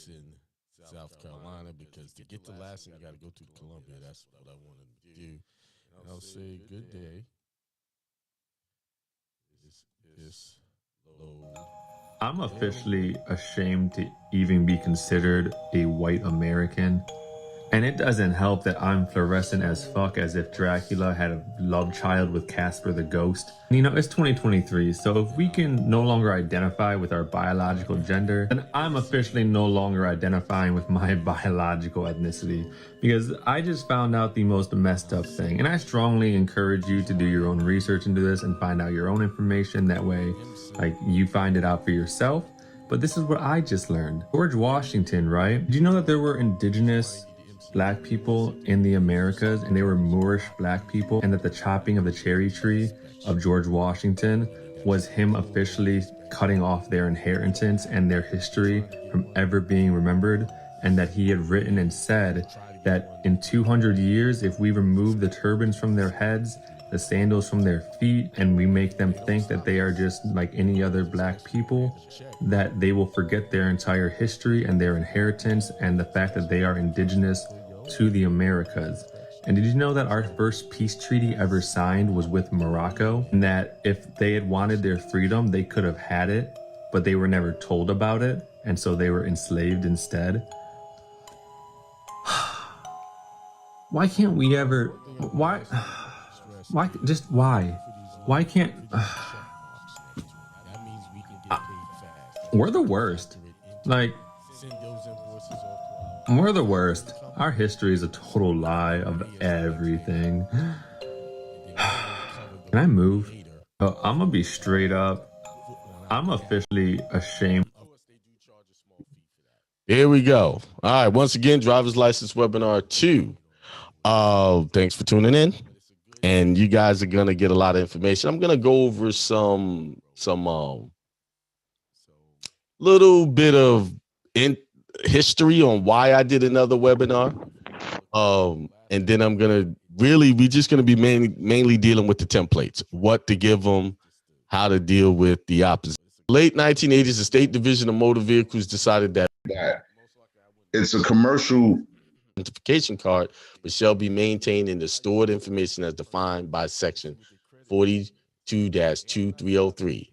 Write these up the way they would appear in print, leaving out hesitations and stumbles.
in South Carolina because to get to Lassen, you got to go to Columbia. That's what I wanted to do. And I'll say good day. This load. I'm officially ashamed to even be considered a white American. And it doesn't help that I'm fluorescent as fuck, as if Dracula had a love child with Casper the Ghost. You know, it's 2023, so if we can no longer identify with our biological gender, then I'm officially no longer identifying with my biological ethnicity. Because I just found out the most messed up thing. And I strongly encourage you to do your own research into this and find out your own information. That way, like, you find it out for yourself. But this is what I just learned. George Washington, right? Did you know that there were indigenous black people in the Americas, and they were Moorish black people, and that the chopping of the cherry tree of George Washington was him officially cutting off their inheritance and their history from ever being remembered, and that he had written and said that in 200 years, if we remove the turbans from their heads, the sandals from their feet, and we make them think that they are just like any other black people, that they will forget their entire history and their inheritance and the fact that they are indigenous to the Americas. And did you know that our first peace treaty ever signed was with Morocco? And that if they had wanted their freedom, they could have had it, but they were never told about it, and so they were enslaved instead. Why can't we ever, why can't, we're the worst. Like, we're the worst. Our history is a total lie of everything. Can I move? Oh, I'm gonna be straight up. I'm officially ashamed. Here we go. All right. Once again, driver's license webinar 2. Thanks for tuning in. And you guys are gonna get a lot of information. I'm gonna go over some little bit of history on why I did another webinar. And then we're just gonna be mainly dealing with the templates, what to give them, how to deal with the opposite. Late 1980s, the State Division of Motor Vehicles decided that it's a commercial identification card, but shall be maintained in the stored information as defined by section 42-2303.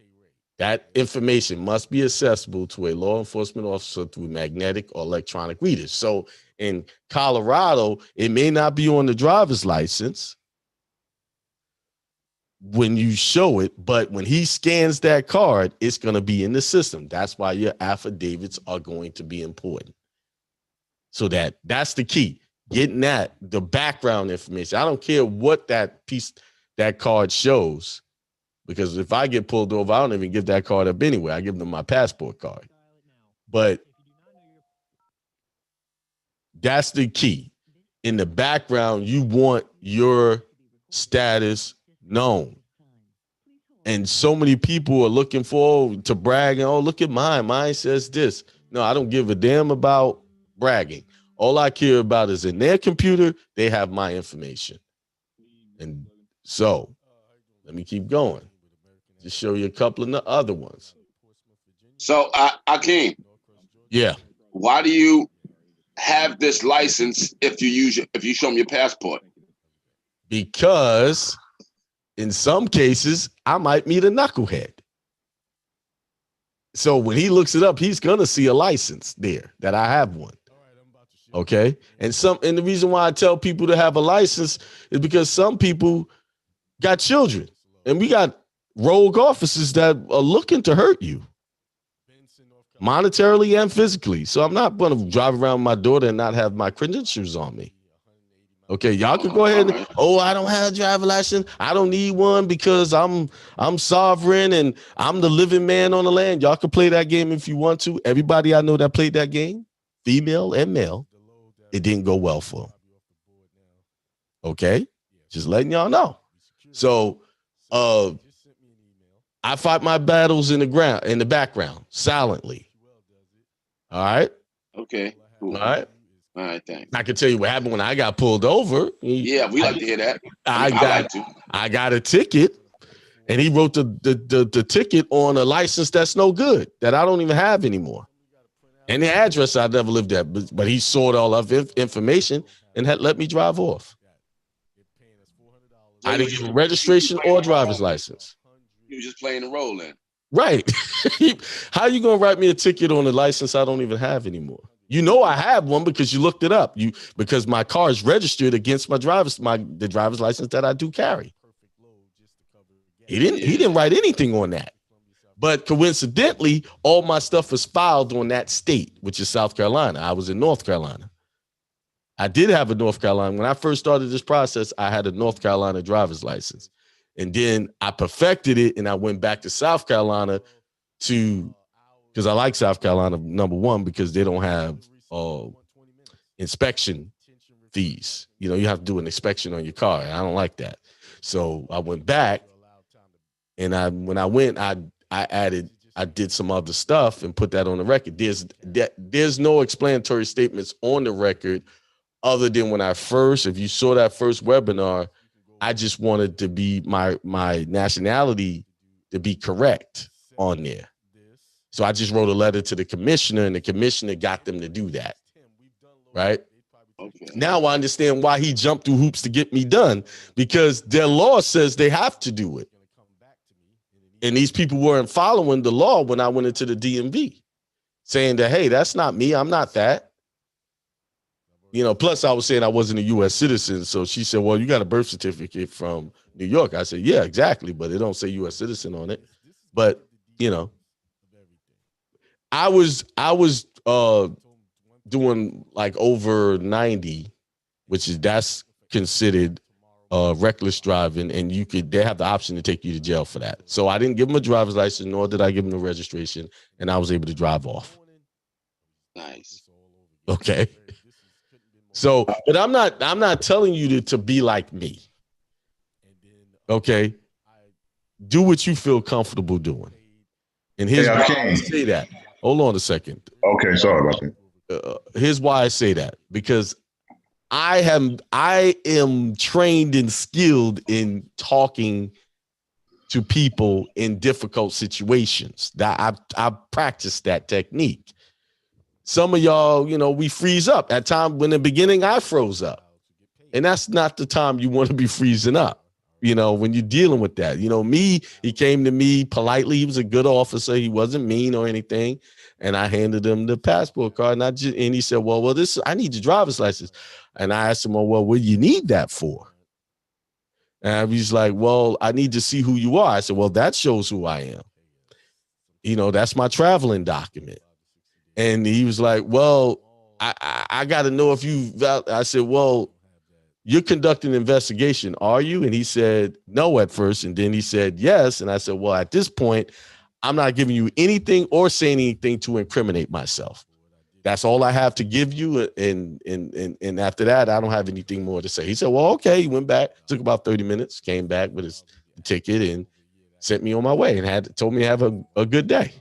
That information must be accessible to a law enforcement officer through magnetic or electronic readers. So in Colorado, it may not be on the driver's license when you show it, but when he scans that card, it's going to be in the system. That's why your affidavits are going to be important. So that's the key, getting the background information. I don't care what that card shows, because if I get pulled over, I don't even give that card up anyway. I give them my passport card. But that's the key. In the background, you want your status known. And so many people are looking forward to bragging. Oh, look at mine. Mine says this. No, I don't give a damn about bragging. All I care about is in their computer, they have my information. And so let me keep going. Just show you a couple of the other ones. So, Akeem. Yeah. Why do you have this license if you show them your passport? Because in some cases, I might meet a knucklehead. So when he looks it up, he's gonna see a license there that I have one. Okay. And the reason why I tell people to have a license is because some people got children, and we got rogue officers that are looking to hurt you monetarily and physically. So I'm not going to drive around my daughter and not have my credentials on me. Okay, y'all can go ahead and, I don't have a driver's license. I don't need one because I'm sovereign and I'm the living man on the land. Y'all can play that game if you want to. Everybody I know that played that game, female and male, it didn't go well for them. Okay, just letting y'all know. So I fight my battles in the background, silently. All right. Okay. Cool. All right. Thanks. I can tell you what happened when I got pulled over. Yeah, we like to hear that. I got a ticket, and he wrote the ticket on a license that's no good, that I don't even have anymore. And the address I never lived at, but he sorted all of information and had let me drive off. I didn't give him registration or driver's license. You was just playing the role in. Right. How you gonna write me a ticket on a license I don't even have anymore? You know I have one because you looked it up. Because my car is registered against the driver's license that I do carry. He didn't write anything on that. But coincidentally, all my stuff was filed on that state, which is South Carolina. I was in North Carolina. I did have a North Carolina. When I first started this process, I had a North Carolina driver's license. And then I perfected it and I went back to South Carolina because I like South Carolina, number one, because they don't have inspection fees. You know, you have to do an inspection on your car. And I don't like that. So I went back and when I went, I did some other stuff and put that on the record. There's no explanatory statements on the record other than when if you saw that first webinar, I just wanted to be my nationality to be correct on there. So I just wrote a letter to the commissioner and the commissioner got them to do that. Right? Okay. Now I understand why he jumped through hoops to get me done, because their law says they have to do it. And these people weren't following the law when I went into the DMV, saying that, hey, that's not me. I'm not that. You know, plus I was saying I wasn't a U.S. citizen. So she said, well, you got a birth certificate from New York. I said, yeah, exactly. But it don't say U.S. citizen on it. But, you know, I was doing like over 90, that's considered reckless driving, and they have the option to take you to jail for that. So I didn't give him a driver's license, nor did I give him the registration, and I was able to drive off. Nice. Okay. So, but I'm not telling you to be like me. Okay. Do what you feel comfortable doing. And here's why I say that. Hold on a second. Okay, sorry about that. Here's why I say that. Because I am trained and skilled in talking to people in difficult situations. That I've practiced that technique. Some of y'all, you know, we freeze up. At time when in the beginning I froze up, and that's not the time you want to be freezing up. You know, when you're dealing with that, you know, he came to me politely. He was a good officer. He wasn't mean or anything. And I handed him the passport card, and he said, well, I need your driver's license. And I asked him, well, what do you need that for? And he's like, well, I need to see who you are. I said, well, that shows who I am. You know, that's my traveling document. And he was like, well, I got to know if I said, well, you're conducting an investigation, are you? And he said, no, at first. And then he said, yes. And I said, well, at this point, I'm not giving you anything or saying anything to incriminate myself. That's all I have to give you. And after that, I don't have anything more to say. He said, well, okay. He went back, took about 30 minutes, came back with his ticket and sent me on my way and told me to have a good day.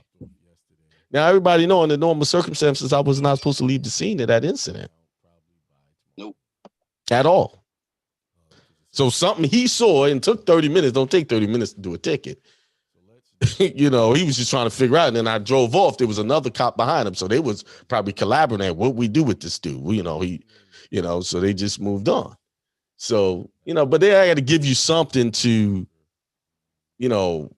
Now, everybody know under normal circumstances, I was not supposed to leave the scene of that incident. Nope. At all. So something he saw and took 30 minutes, don't take 30 minutes to do a ticket. You know, he was just trying to figure out. And then I drove off. There was another cop behind him. So they was probably collaborating. What we do with this dude? So they just moved on. So, you know, but they had to give you something to, you know,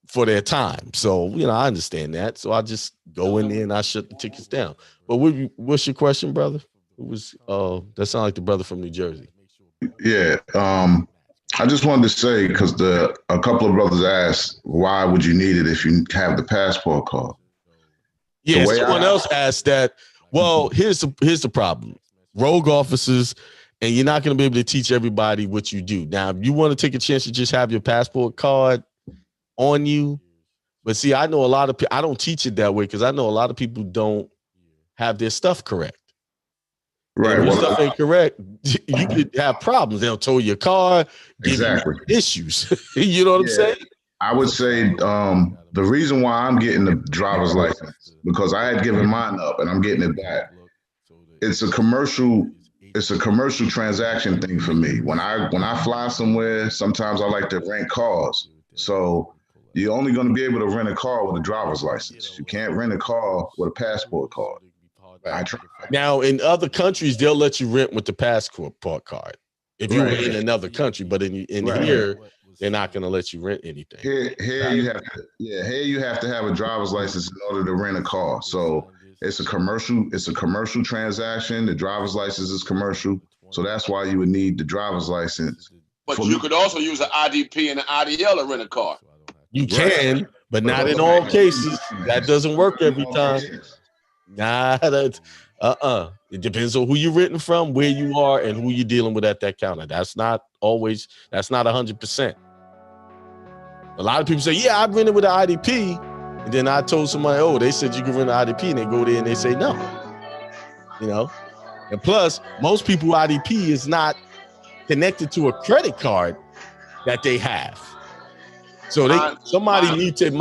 for their time. So, you know, I understand that. So I just go in there and I shut the tickets down. But what's your question, brother? It was that sounded like the brother from New Jersey. Yeah. I just wanted to say, because a couple of brothers asked, why would you need it if you have the passport card? Yeah, someone else asked that. Well, here's the problem. Rogue officers, and you're not going to be able to teach everybody what you do. Now, if you want to take a chance to just have your passport card on you, but see, I know a lot of people, I don't teach it that way because I know a lot of people don't have their stuff correct. Right. If your stuff ain't correct, you could have problems. They'll tow your car, give you issues. You know what I'm saying? I would say the reason why I'm getting the driver's license, because I had given mine up and I'm getting it back. It's a commercial transaction thing for me. When I fly somewhere, sometimes I like to rent cars. So you're only going to be able to rent a car with a driver's license. You can't rent a car with a passport card. I try. Now, in other countries, they'll let you rent with the passport card if you were in another country. But in here, they're not going to let you rent anything. Here you have to, here you have to have a driver's license in order to rent a car. So it's a commercial transaction. The driver's license is commercial. So that's why you would need the driver's license. But you could also use an IDP and an IDL to rent a car. You can, but not in all cases. That doesn't work every time. Nah, that's It depends on who you're renting from, where you are, and who you're dealing with at that counter. That's not 100%. A lot of people say, yeah, I rented with an IDP. And then I told somebody, oh, they said you can rent an IDP, and they go there and they say no. And plus, most people IDP is not connected to a credit card that they have. So somebody needs to.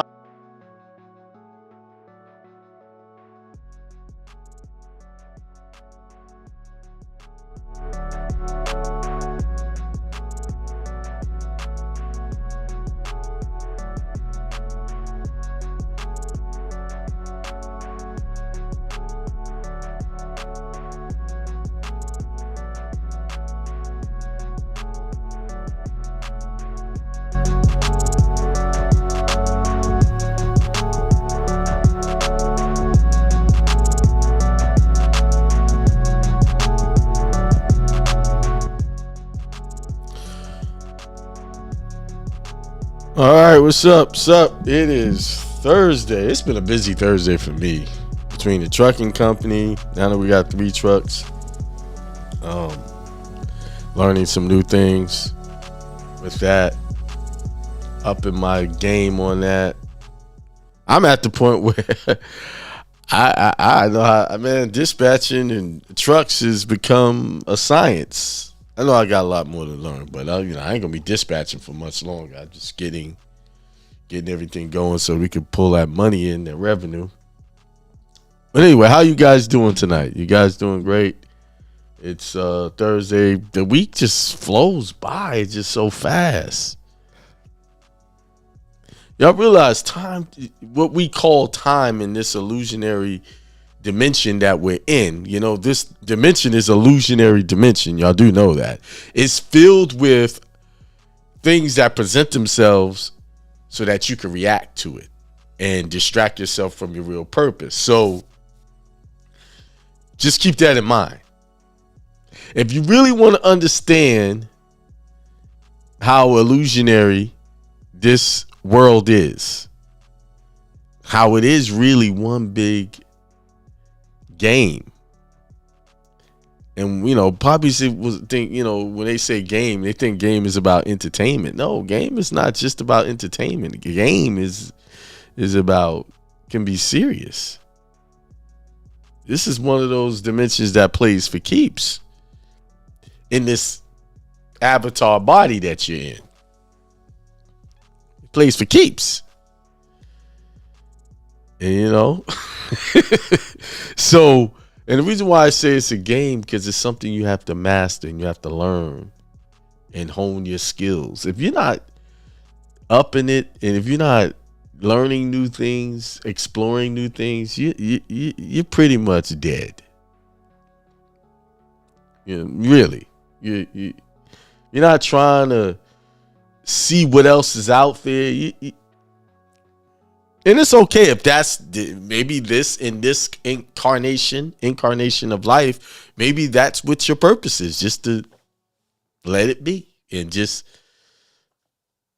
All right, what's up? It is Thursday. It's been a busy Thursday for me. Between the trucking company, now that we got 3 trucks, learning some new things with that, upping my game on that. I'm at the point where I know how, man, dispatching and trucks has become a science. I know I got a lot more to learn, but I ain't gonna be dispatching for much longer. I'm just getting everything going so we can pull that money in, that revenue. But anyway, how you guys doing tonight? You guys doing great? It's Thursday. The week just flows by. It's just so fast. Y'all realize time, what we call time in this illusionary dimension that we're in, this dimension is illusionary dimension. Y'all do know that. It's filled with things that present themselves so that you can react to it and distract yourself from your real purpose. So just keep that in mind. If you really want to understand how illusionary this world is, how it is really one big game. And probably think when they say game, they think game is about entertainment. No, game is not just about entertainment. Game is can be serious. This is one of those dimensions that plays for keeps in this avatar body that you're in. It plays for keeps. And so, and the reason why I say it's a game, because it's something you have to master and you have to learn and hone your skills. If you're not up in it, and if you're not learning new things, exploring new things, you're pretty much dead. Really, you're not trying to see what else is out there. And it's okay if that's maybe this in this incarnation of life, maybe that's what your purpose is, just to let it be and just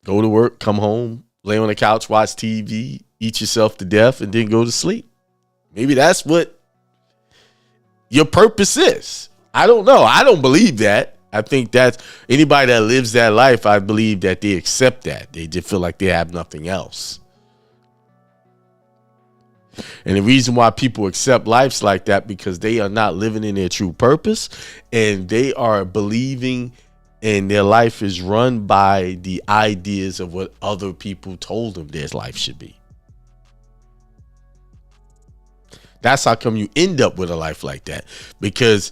go to work, come home, lay on the couch, watch TV, eat yourself to death, and then go to sleep. Maybe that's what your purpose is. I don't know. I don't believe that. I think that's anybody that lives that life, I believe that they accept that. They just feel like they have nothing else. And the reason why people accept lives like that, because they are not living in their true purpose, and they are believing, and their life is run by the ideas of what other people told them their life should be. That's how come you end up with a life like that, because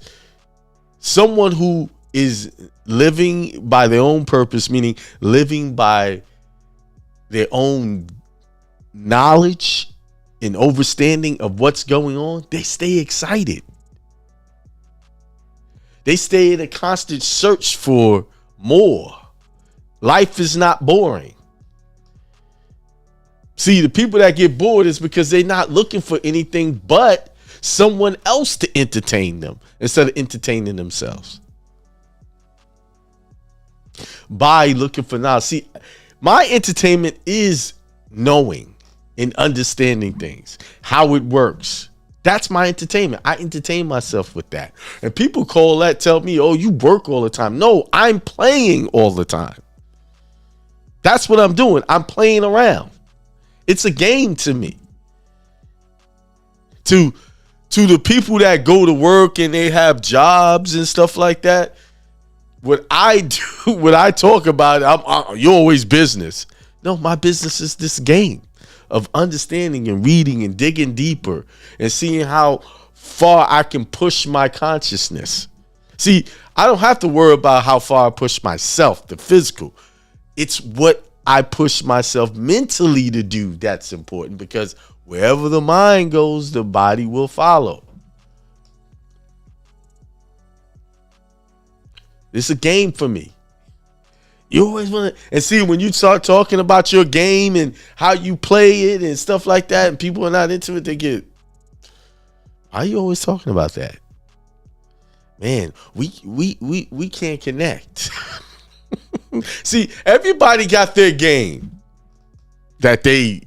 someone who is living by their own purpose, meaning living by their own knowledge and understanding of what's going on, they stay excited. They stay in a constant search for more. Life is not boring. See, the people that get bored is because they're not looking for anything but someone else to entertain them instead of entertaining themselves. By looking for knowledge. See, my entertainment is knowing and understanding things, how it works. That's my entertainment. I entertain myself with that. And people tell me, oh, you work all the time. No, I'm playing all the time. That's what I'm doing. I'm playing around. It's a game to me. To the people that go to work and they have jobs and stuff like that, what I do, what I talk about, you're always business. No, my business is this game of understanding and reading and digging deeper and seeing how far I can push my consciousness. See, I don't have to worry about how far I push myself, the physical. It's what I push myself mentally to do that's important, because wherever the mind goes, the body will follow. It's a game for me. You always want to, and see, when you start talking about your game and how you play it and stuff like that, and people are not into it, they get, why are you always talking about that? Man, we can't connect. See, everybody got their game that they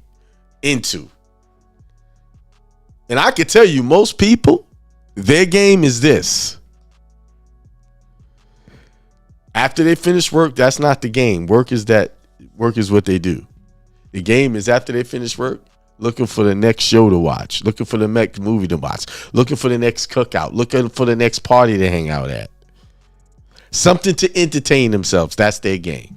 into. And I can tell you, most people, their game is this. After they finish work, that's not the game. Work is what they do. The game is after they finish work, looking for the next show to watch, looking for the next movie to watch, looking for the next cookout, looking for the next party to hang out at. Something to entertain themselves. That's their game.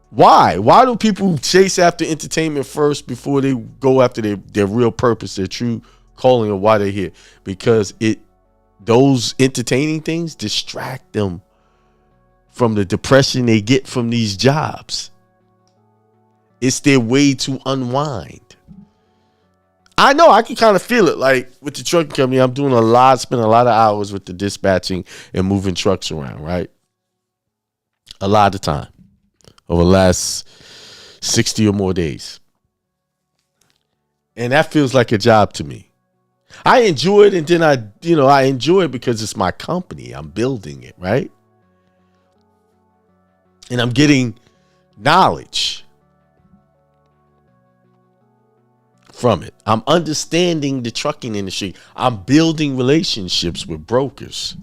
Why? Why do people chase after entertainment first before they go after their real purpose, their true calling, of why they're here? Because those entertaining things distract them from the depression they get from these jobs. It's their way to unwind. I know, I can kind of feel it. Like with the trucking company, I'm doing spending a lot of hours with the dispatching and moving trucks around, right? A lot of time over the last 60 or more days. And that feels like a job to me. I enjoy it, and then I enjoy it because it's my company. I'm building it, right? And I'm getting knowledge from it. I'm understanding the trucking industry. I'm building relationships with brokers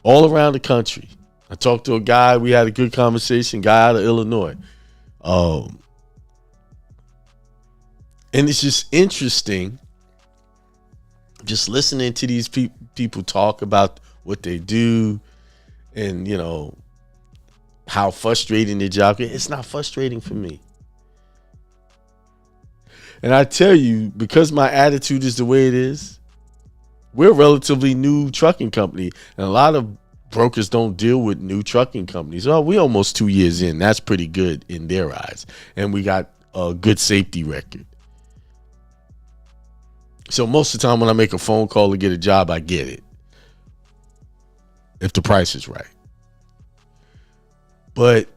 all around the country. I talked to a guy, we had a good conversation, guy out of Illinois. And it's just interesting just listening to these people talk about what they do and, how frustrating their job is. It's not frustrating for me. And I tell you, because my attitude is the way it is, we're a relatively new trucking company. And a lot of brokers don't deal with new trucking companies. Oh, we're almost 2 years in. That's pretty good in their eyes. And we got a good safety record. So most of the time when I make a phone call to get a job, I get it. If the price is right. But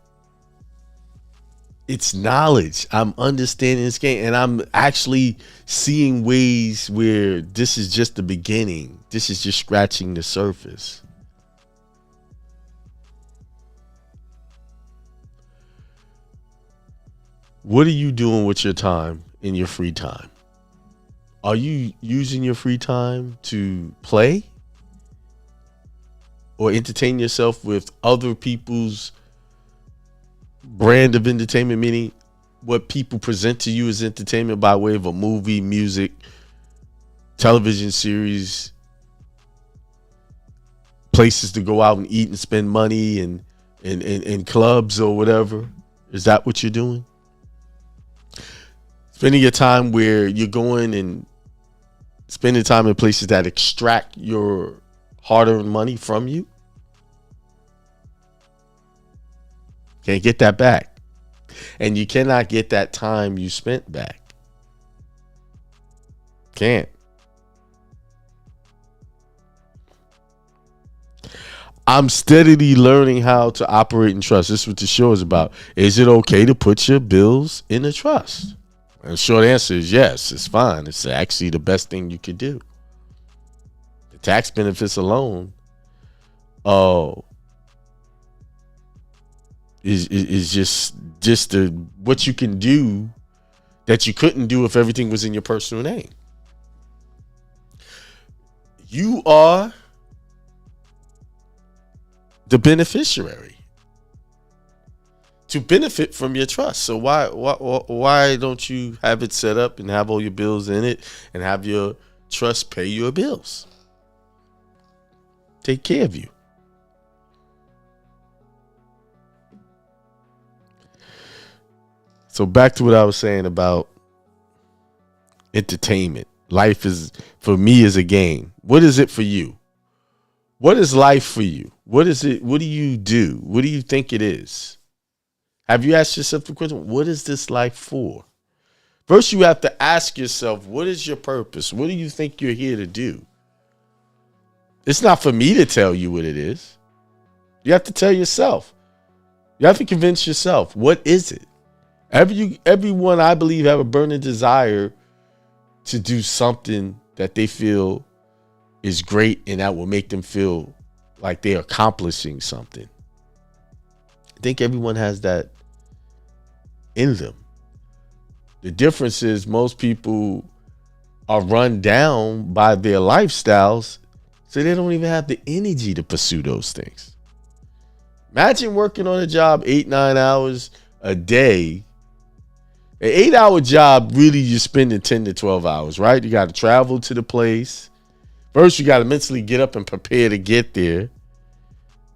it's knowledge. I'm understanding this game, and I'm actually seeing ways where this is just the beginning. This is just scratching the surface. What are you doing with your time in your free time? Are you using your free time to play or entertain yourself with other people's brand of entertainment, meaning what people present to you as entertainment by way of a movie, music, television series, places to go out and eat and spend money and clubs or whatever? Is that what you're doing? Spending your time where you're going and spending time in places that extract your hard-earned money from you? Can't get that back. And you cannot get that time you spent back. Can't. I'm steadily learning how to operate in trust. This is what the show is about. Is it okay to put your bills in a trust? And the short answer is yes, it's fine. It's actually the best thing you could do. The tax benefits alone is just what you can do that you couldn't do if everything was in your personal name. You are the beneficiary to benefit from your trust. So why don't you have it set up and have all your bills in it and have your trust pay your bills? Take care of you. So back to what I was saying about entertainment. Life is, for me, is a game. What is it for you? What is life for you? What is it? What do you do? What do you think it is? Have you asked yourself the question, what is this life for? First, you have to ask yourself, what is your purpose? What do you think you're here to do? It's not for me to tell you what it is. You have to tell yourself. You have to convince yourself. What is it? Everyone, I believe, have a burning desire to do something that they feel is great and that will make them feel like they're accomplishing something. I think everyone has that in them. The difference is most people are run down by their lifestyles, so they don't even have the energy to pursue those things. Imagine working on a job 8-9 hours a day. An 8-hour job, really, you're spending 10 to 12 hours, right? You got to travel to the place. First, you got to mentally get up and prepare to get there,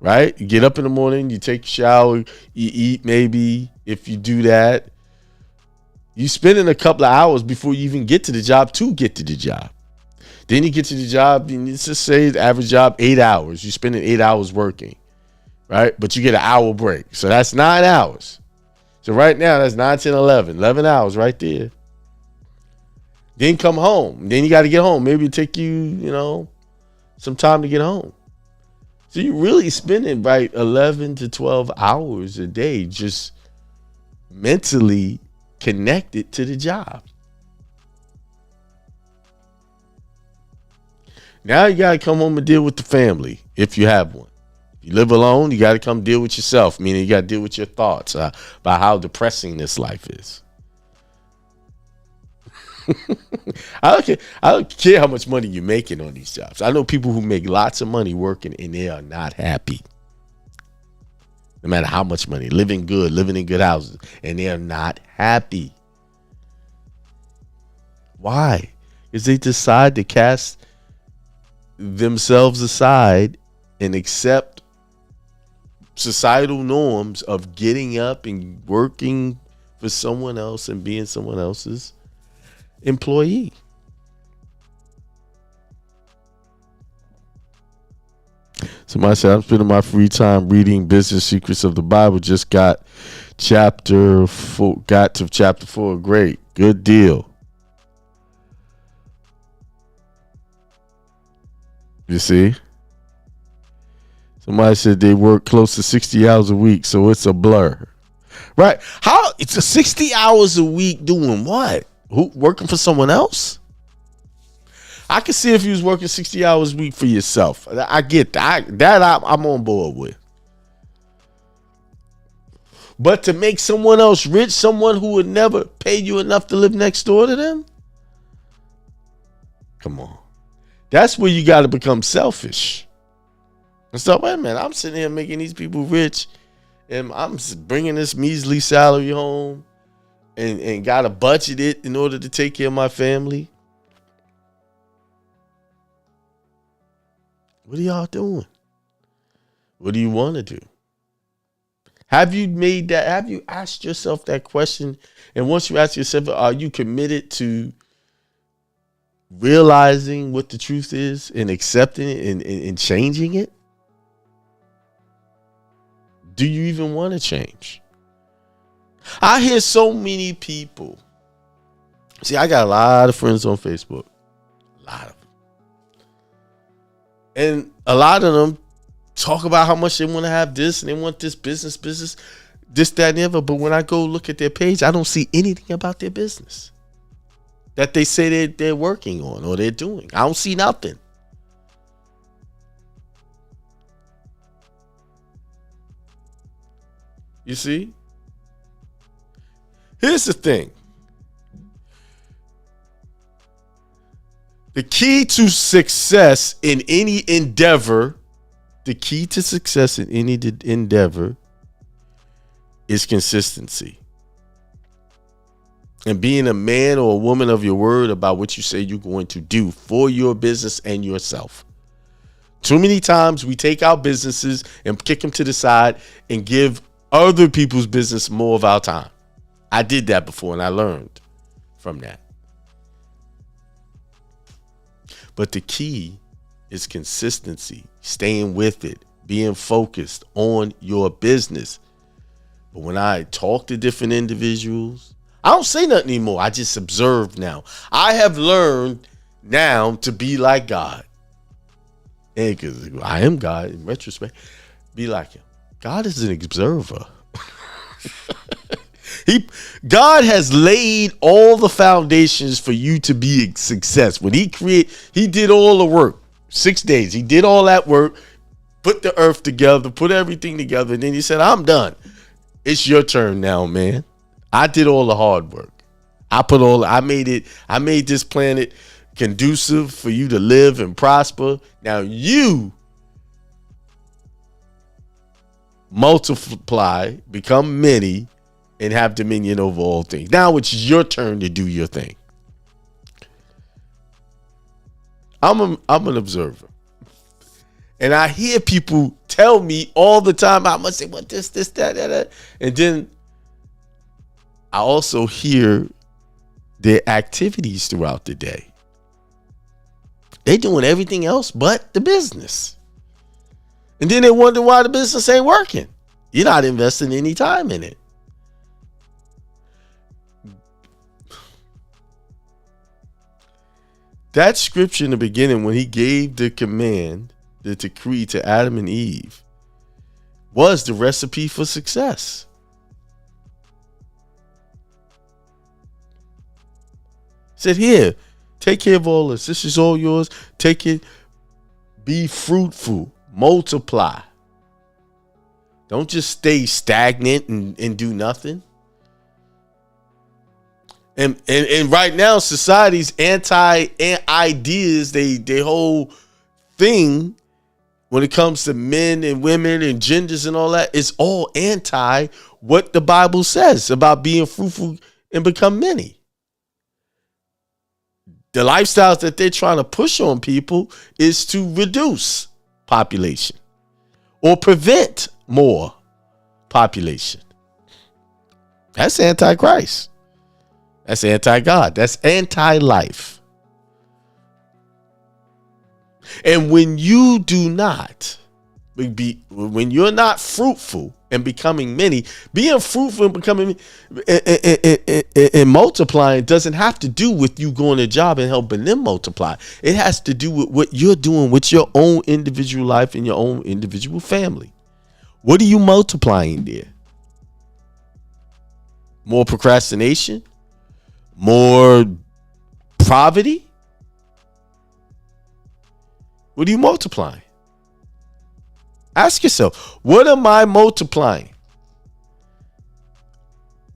right? You get up in the morning, you take a shower, you eat maybe. If you do that, you spending a couple of hours before you even get to the job to get to the job. Then you get to the job, and let's just say the average job, 8 hours. You're spending 8 hours working, right? But you get an hour break. So that's 9 hours. So right now, that's 9, 10, 11 hours right there. Then come home. Then you got to get home. Maybe it take you, some time to get home. So you're really spending 11 to 12 hours a day just mentally connected to the job. Now you got to come home and deal with the family if you have one. If you live alone, you got to come deal with yourself, meaning you got to deal with your thoughts about how depressing this life is. I don't care how much money you're making on these jobs. I know people who make lots of money working and they are not happy. No matter how much money, living good, living in good houses, and they are not happy. Why? Because they decide to cast themselves aside and accept societal norms of getting up and working for someone else and being someone else's employee. Somebody said, I'm spending my free time reading Business Secrets of the Bible. Just got to chapter 4. Great. Good deal. You see? Somebody said they work close to 60 hours a week, so it's a blur. Right? How? It's a 60 hours a week doing what? Who, working for someone else? I can see if you was working 60 hours a week for yourself. I get that. I'm on board with. But to make someone else rich, someone who would never pay you enough to live next door to them? Come on. That's where you got to become selfish. And so, wait a minute, I'm sitting here making these people rich, and I'm bringing this measly salary home and got to budget it in order to take care of my family. What are y'all doing? What do you want to do? Have you made that? Have you asked yourself that question? And once you ask yourself, are you committed to realizing what the truth is and accepting it and changing it? Do you even want to change? I hear so many people. See, I got a lot of friends on Facebook. A lot of them. And a lot of them talk about how much they want to have this and they want this business, this, that, and the other. But when I go look at their page, I don't see anything about their business that they say they're working on or they're doing. I don't see nothing. You see? Here's the thing. The key to success in any endeavor, is consistency. And being a man or a woman of your word about what you say you're going to do for your business and yourself. Too many times we take our businesses and kick them to the side and give other people's business more of our time. I did that before and I learned from that. But the key is consistency, staying with it, being focused on your business. But when I talk to different individuals, I don't say nothing anymore. I just observe now. I have learned now to be like God. And because I am God in retrospect, be like him. God is an observer. God has laid all the foundations for you to be a success. When he did all the work. 6 days. He did all that work, put the earth together, put everything together, and then he said, I'm done. It's your turn now, man. I did all the hard work. I made this planet conducive for you to live and prosper. Now you multiply, become many, and have dominion over all things. Now it's your turn to do your thing. I'm an observer. And I hear people tell me all the time, I must say, what this, that. And then I also hear their activities throughout the day. They're doing everything else but the business. And then they wonder why the business ain't working. You're not investing any time in it. That scripture in the beginning, when he gave the command, the decree to Adam and Eve, was the recipe for success. Said, here, take care of all this. This is all yours. Take it. Be fruitful. Multiply. Don't just stay stagnant and do nothing. And right now, society's anti-ideas, they whole thing when it comes to men and women and genders and all that, is all anti what the Bible says about being fruitful and become many. The lifestyles that they're trying to push on people is to reduce population or prevent more population. That's anti-Christ. That's anti-God. That's anti-life. And when you do not, when you're not fruitful and becoming many, being fruitful and becoming and multiplying doesn't have to do with you going to a job and helping them multiply. It has to do with what you're doing with your own individual life and your own individual family. What are you multiplying there? More procrastination? More poverty? What are you multiplying? Ask yourself, what am I multiplying?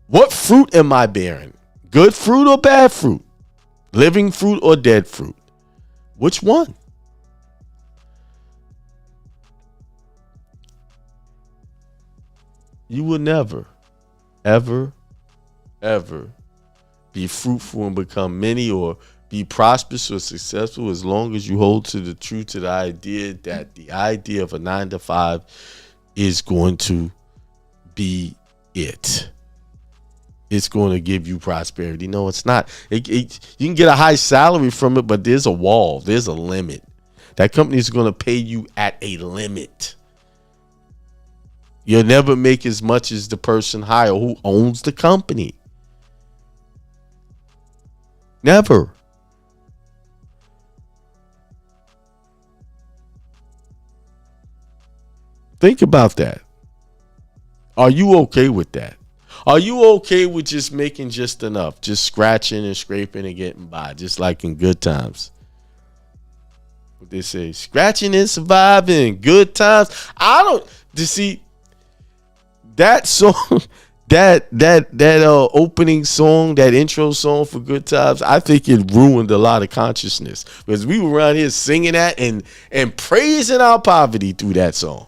What fruit am I bearing? Good fruit or bad fruit? Living fruit or dead fruit? Which one? You will never, ever, ever be fruitful and become many or be prosperous or successful as long as you hold to the truth, to the idea that the idea of a 9-to-5 is going to be it. It's going to give you prosperity. No, it's not. You can get a high salary from it, but there's a wall. There's a limit. That company is going to pay you at a limit. You'll never make as much as the person higher who owns the company. Never. Think about that. Are you okay with that? Are you okay with just making just enough, just scratching and scraping and getting by, just like in good times? What they say, scratching and surviving, good times. I don't. You see that song, that opening song, that intro song for Good Times. I think it ruined a lot of consciousness because we were around here singing that and praising our poverty through that song.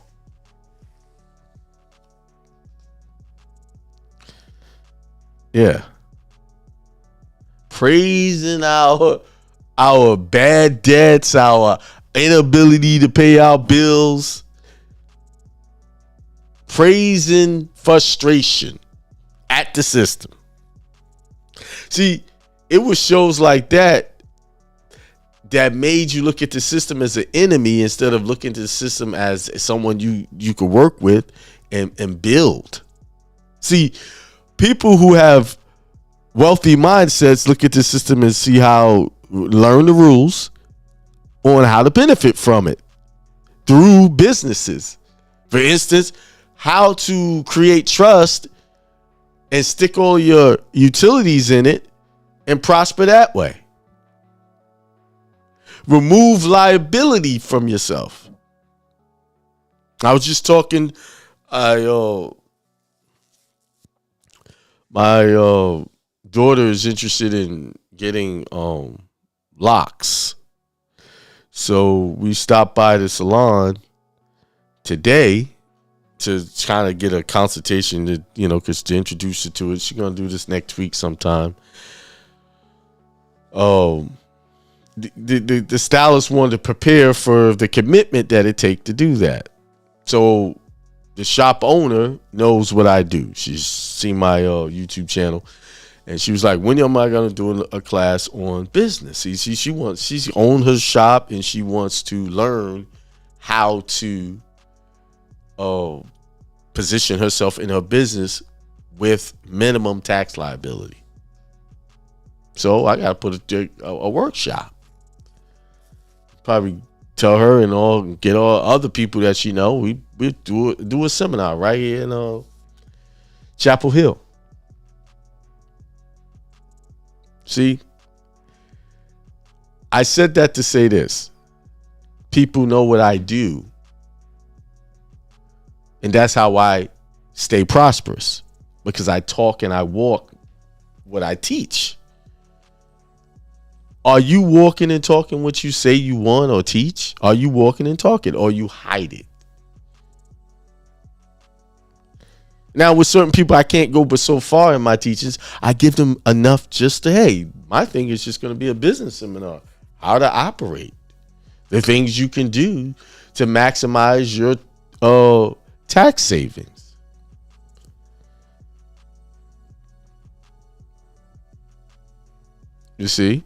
Yeah. Praising our bad debts, our inability to pay our bills. Praising frustration at the system. See, it was shows like that made you look at the system as an enemy instead of looking at the system as someone you could work with and build. See, people who have wealthy mindsets look at the system and see how, learn the rules on how to benefit from it through businesses. For instance, how to create trust and stick all your utilities in it and prosper that way. Remove liability from yourself. I was just talking, my daughter is interested in getting locks. So we stopped by the salon today to kind of get a consultation to, because to introduce her to it. She's going to do this next week sometime. The stylist wanted to prepare for the commitment that it takes to do that. So the shop owner knows what I do. She's seen my YouTube channel, and she was like, "When am I going to do a class on business?" She's owned her shop, and she wants to learn how to position herself in her business with minimum tax liability. So I got to put a workshop. Probably tell her and get all other people that she know. We do a seminar right here in Chapel Hill. See, I said that to say this. People know what I do, and that's how I stay prosperous, because I talk and I walk what I teach. Are you walking and talking what you say you want or teach? Are you walking and talking, or you hide it? Now, with certain people, I can't go but so far in my teachings. I give them enough just to, hey, my thing is just going to be a business seminar. How to operate. The things you can do to maximize your tax savings. You see?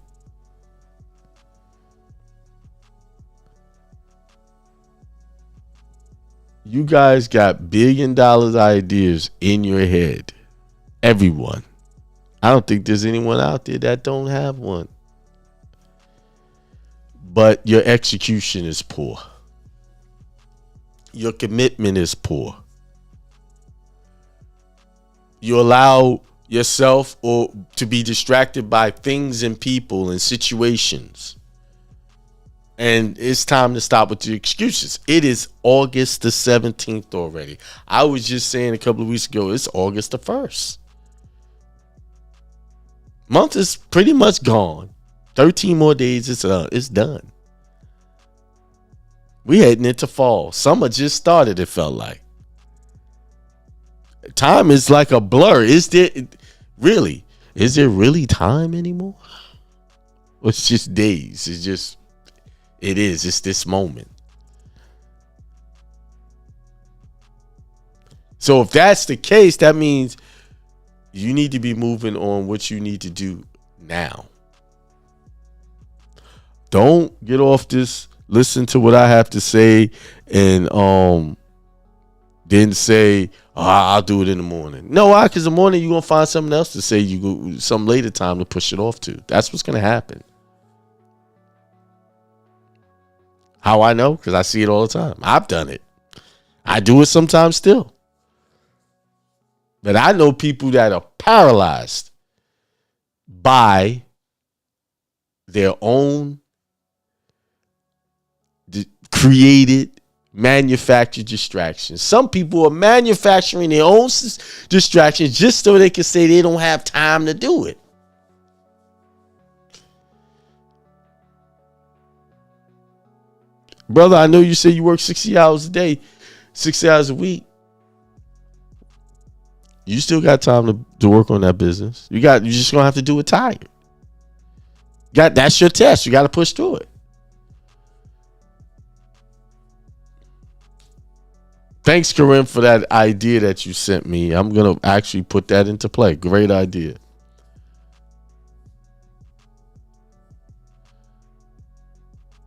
You guys got $1 billion ideas in your head. Everyone. I don't think there's anyone out there that don't have one. But your execution is poor. Your commitment is poor. You allow yourself to be distracted by things and people and situations. And it's time to stop with the excuses. It is August the 17th already. I was just saying a couple of weeks ago, it's August the 1st. Month is pretty much gone. 13 more days, it's done. We heading into fall. Summer just started, it felt like. Time is like a blur. Is there really time anymore? Or it's just days. It's this moment. So if that's the case, that means you need to be moving on what you need to do now. Don't get off this, listen to what I have to say, and then say, oh, I'll do it in the morning. No, why? Because in the morning you're going to find something else to say, you go some later time to push it off to. That's what's going to happen. How I know? Because I see it all the time. I've done it. I do it sometimes still. But I know people that are paralyzed by their own created, manufactured distractions. Some people are manufacturing their own distractions just so they can say they don't have time to do it. Brother, I know you say you work 60 hours a day, 60 hours a week. You still got time to work on that business. You just gonna have to do it tired. That's your test. You got to push through it. Thanks, Corinne, for that idea that you sent me. I'm gonna actually put that into play. Great idea.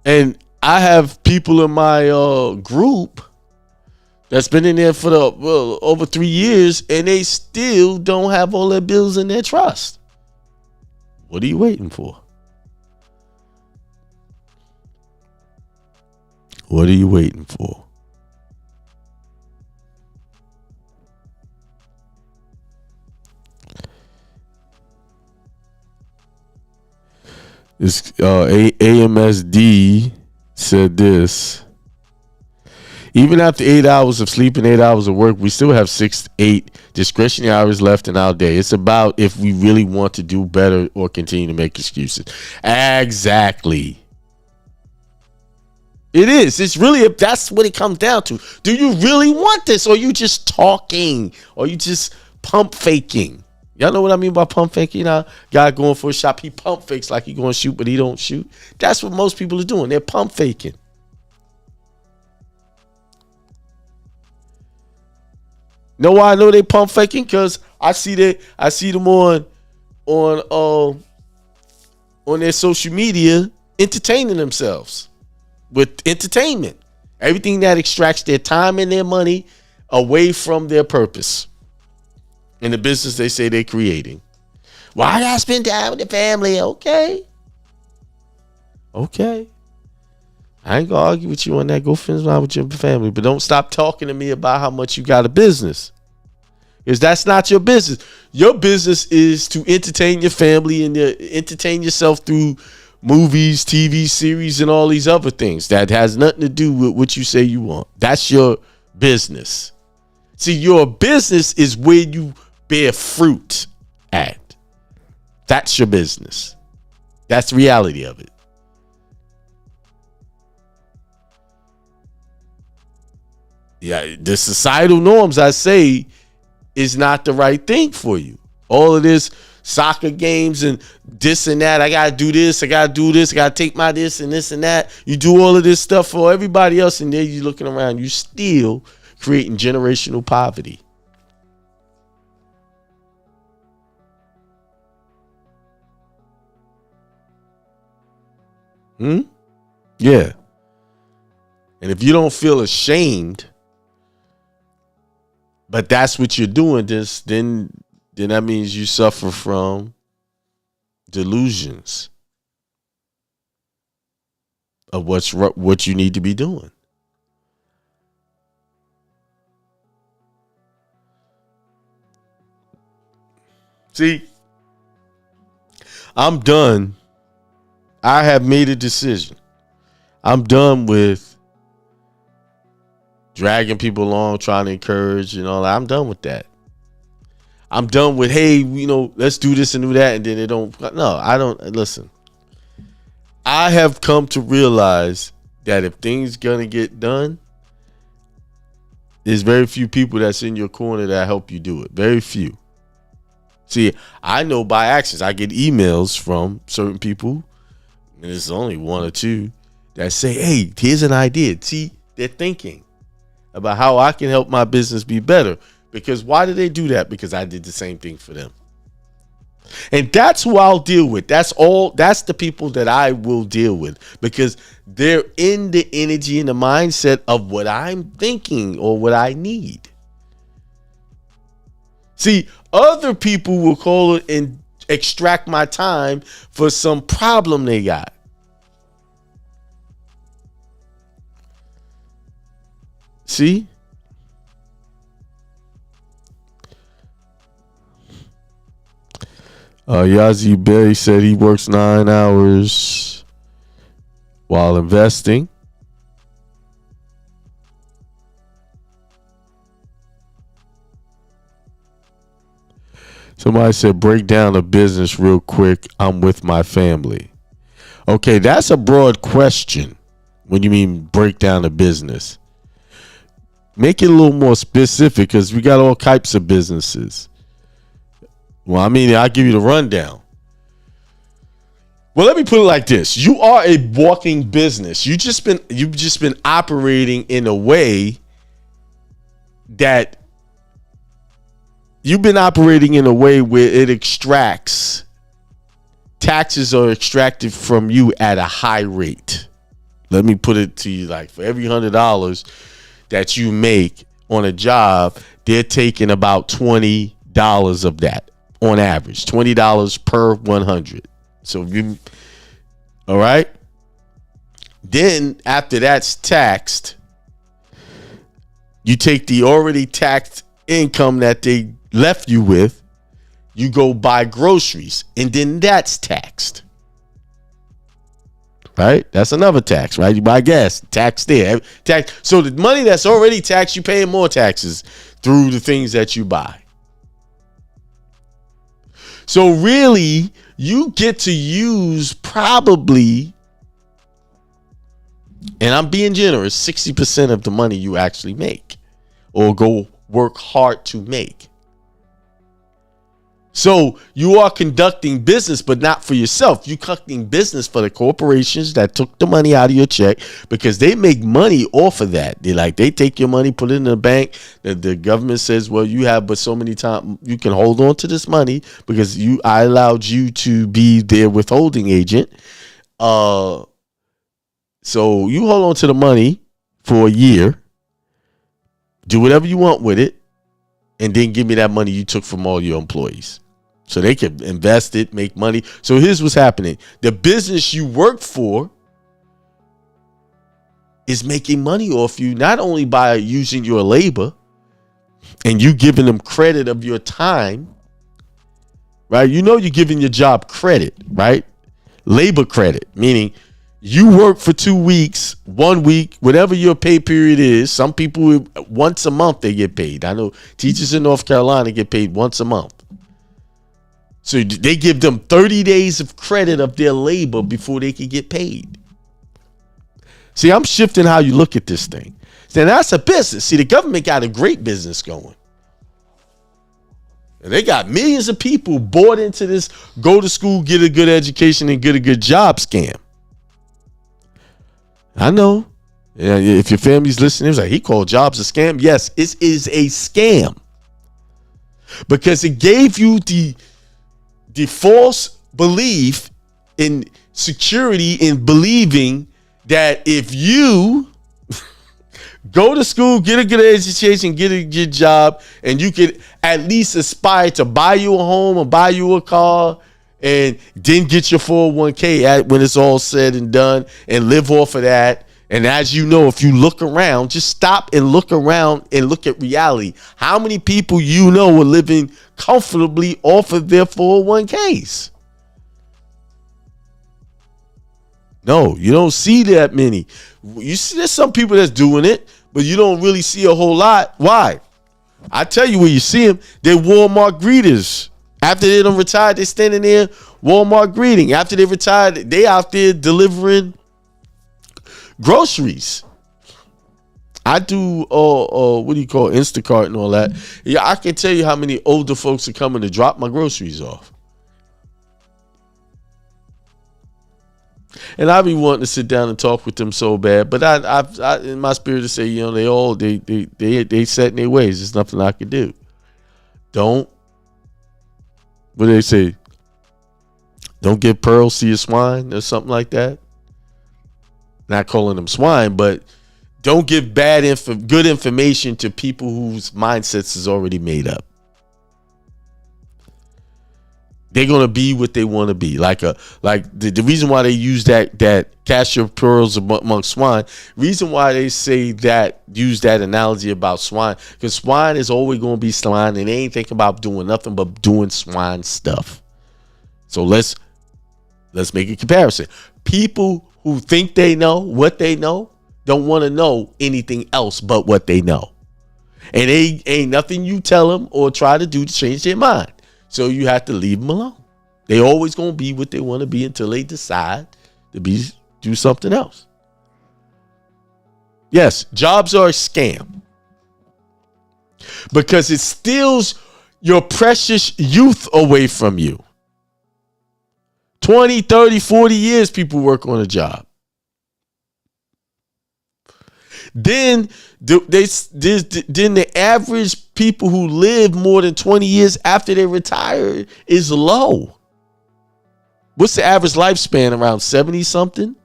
And I have people in my group that's been in there for over 3 years, and they still don't have all their bills in their trust. What are you waiting for? What are you waiting for? This AMSD said this. Even after 8 hours of sleep and 8 hours of work, we still have 6-8 discretionary hours left in our day. It's about if we really want to do better or continue to make excuses. Exactly. It is. It's really, that's what it comes down to. Do you really want this, or are you just talking, or you just pump faking? Y'all know what I mean by pump faking? You know, guy going for a shot, he pump fakes like he going to shoot, but he don't shoot. That's what most people are doing. They're pump faking. Know why I know they pump faking? Because I see them on their social media entertaining themselves with entertainment. Everything that extracts their time and their money away from their purpose in the business they say they're creating. Well, I gotta spend time with the family. Okay. I ain't gonna argue with you on that. Go spend time with your family, but don't stop talking to me about how much you got a business, because that's not your business. Your business is to entertain your family and entertain yourself through movies, TV series, and all these other things that has nothing to do with what you say you want. That's your business. See, your business is where you bear fruit at. That's your business. That's the reality of it. Yeah, the societal norms, I say, is not the right thing for you. All of this soccer games and this and that. I got to do this. I got to do this. I got to take my this and this and that. You do all of this stuff for everybody else, and then you're looking around. You still creating generational poverty. Yeah. And if you don't feel ashamed, but that's what you're doing, then that means you suffer from delusions of what you need to be doing. See, I'm done. I have made a decision. I'm done with dragging people along, trying to encourage and all that. I'm done with that. I'm done with, hey, let's do this and do that, and then it don't. No, I don't. Listen, I have come to realize that if things gonna get done, there's very few people that's in your corner that help you do it. Very few. See, I know by actions. I get emails from certain people, and it's only one or two, that say, hey, here's an idea. See, they're thinking about how I can help my business be better. Because why do they do that? Because I did the same thing for them. And that's who I'll deal with. That's the people that I will deal with, because they're in the energy and the mindset of what I'm thinking or what I need. See, other people will call it and extract my time for some problem they got. See? Yazi Bey said he works 9 hours while investing. Somebody said, break down a business real quick. I'm with my family. Okay, that's a broad question. When you mean break down a business, make it a little more specific, because we got all types of businesses. Well, I mean, I'll give you the rundown. Well, let me put it like this. You are a walking business. You've just been operating in a way that where it extracts. Taxes are extracted from you at a high rate. Let me put it to you like, for every $100 that you make on a job, they're taking about $20 of that. On average, $20 per 100. So you, all right. Then after that's taxed, you take the already taxed income that they left you with, you go buy groceries, and then that's taxed. Right? That's another tax, right? You buy gas, tax there. Tax. So the money that's already taxed, you paying more taxes through the things that you buy. So really, you get to use probably, and I'm being generous, 60% of the money you actually make or go work hard to make. So you are conducting business, but not for yourself. You're conducting business for the corporations that took the money out of your check, because they make money off of that. They take your money, put it in the bank. The government says, well, you have but so many times you can hold on to this money because I allowed you to be their withholding agent. So you hold on to the money for a year, do whatever you want with it, and then give me that money you took from all your employees. So they can invest it, make money. So here's what's happening. The business you work for is making money off you, not only by using your labor and you giving them credit of your time, right? You know, you're giving your job credit, right? Labor credit, meaning you work for 2 weeks, 1 week, whatever your pay period is. Some people, once a month they get paid. I know teachers in North Carolina get paid once a month. So they give them 30 days of credit of their labor before they can get paid. See, I'm shifting how you look at this thing. So that's a business. See, the government got a great business going. And they got millions of people bought into this go to school, get a good education, and get a good job scam. I know. Yeah, if your family's listening, it's like, he called jobs a scam. Yes, it is a scam. Because it gave you the false belief in security, in believing that if you go to school, get a good education, get a good job, and you could at least aspire to buy you a home or buy you a car, and then get your 401k when it's all said and done, and live off of that. And as you know, if you look around, just stop and look around and look at reality. How many people you know are living comfortably off of their 401ks? No, you don't see that many. You see, there's some people that's doing it, but you don't really see a whole lot. Why? I tell you where you see them. They're Walmart greeters. After they done retired, they're standing there Walmart greeting. After they retired, they out there delivering groceries. I do what do you call Instacart and all that. Yeah, I can tell you how many older folks are coming to drop my groceries off. And I be wanting to sit down and talk with them so bad, but I in my spirit to say, you know, they set in their ways. There's nothing I can do. What do they say? Don't give pearls to your swine or something like that. Not calling them swine, but don't give good information to people whose mindsets is already made up. They're gonna be what they want to be. Like the reason why they use that cast your pearls among swine. Reason why they say that, use that analogy about swine, because swine is always gonna be swine, and they ain't thinking about doing nothing but doing swine stuff. So let's make a comparison. People who think they know what they know don't want to know anything else but what they know, and they ain't nothing you tell them or try to do to change their mind. So you have to leave them alone. They always gonna be what they want to be until they decide to do something else. Yes, jobs are a scam because it steals your precious youth away from you. 20, 30, 40 years people work on a job. Then the average people who live more than 20 years after they retire is low. What's the average lifespan? Around 70 something?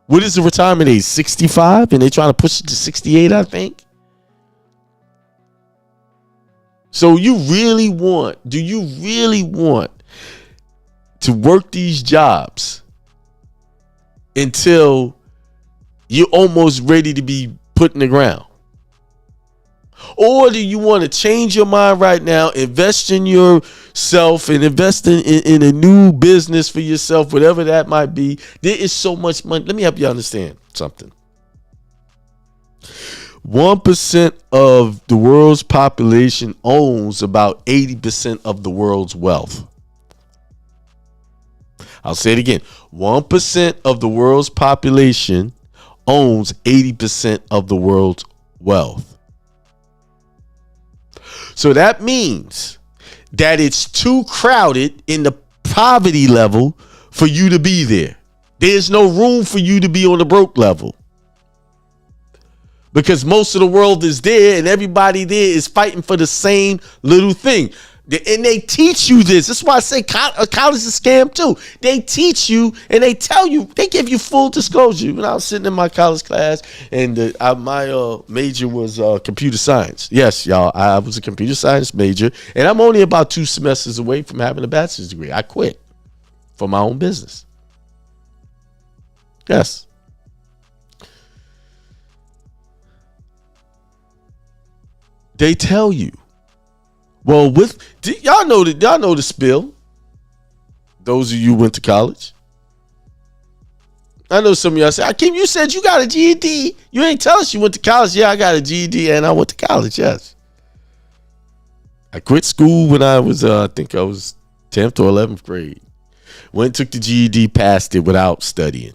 What is the retirement age? 65? And they're trying to push it to 68, I think. So do you really want to work these jobs until you're almost ready to be put in the ground? Or do you want to change your mind right now, invest in yourself and invest in a new business for yourself, whatever that might be? There is so much money. Let me help you understand something. 1% of the world's population owns about 80% of the world's wealth. I'll say it again. 1% of the world's population owns 80% of the world's wealth. So that means that it's too crowded in the poverty level for you to be there. There's no room for you to be on the broke level, because most of the world is there and everybody there is fighting for the same little thing. And they teach you this. That's why I say college is a scam too. They teach you and they tell you, they give you full disclosure. When I was sitting in my college class and my major was computer science. Yes, y'all, I was a computer science major, and I'm only about 2 semesters away from having a bachelor's degree. I quit for my own business. Yes. They tell you, well, y'all know the spill. Those of you who went to college. I know some of y'all say, Akeem, you said you got a GED. You ain't tell us you went to college. Yeah, I got a GED and I went to college. Yes. I quit school when I was, I think I was 10th or 11th grade. Went, took the GED, passed it without studying.